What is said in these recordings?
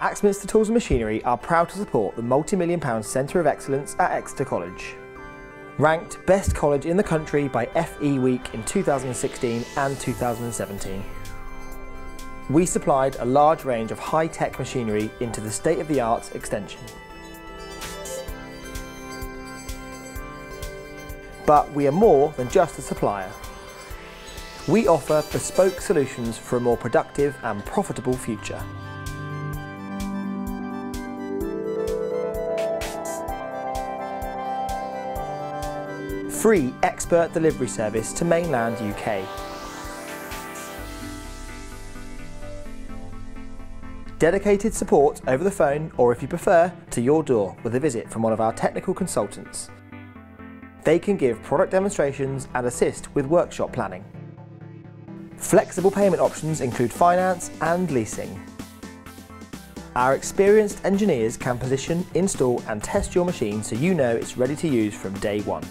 Axminster Tools and Machinery are proud to support the multi-million-pound Centre of Excellence at Exeter College. Ranked Best College in the country by FE Week in 2016 and 2017. We supplied a large range of high-tech machinery into the state-of-the-art extension. But we are more than just a supplier. We offer bespoke solutions for a more productive and profitable future. Free expert delivery service to mainland UK. Dedicated support over the phone, or if you prefer, to your door with a visit from one of our technical consultants. They can give product demonstrations and assist with workshop planning. Flexible payment options include finance and leasing. Our experienced engineers can position, install and test your machine so you know it's ready to use from day one.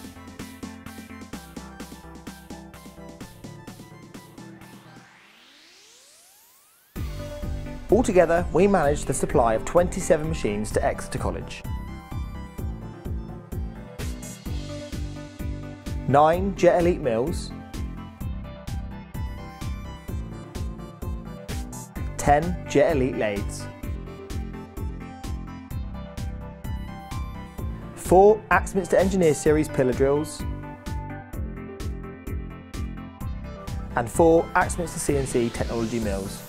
Altogether, we manage the supply of 27 machines to Exeter College. 9 Jet Elite mills, 10 Jet Elite lathes, 4 Axminster Engineer Series pillar drills, and 4 Axminster CNC technology mills.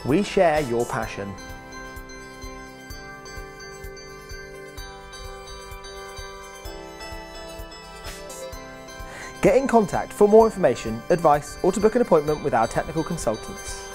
We share your passion. Get in contact for more information, advice, or to book an appointment with our technical consultants.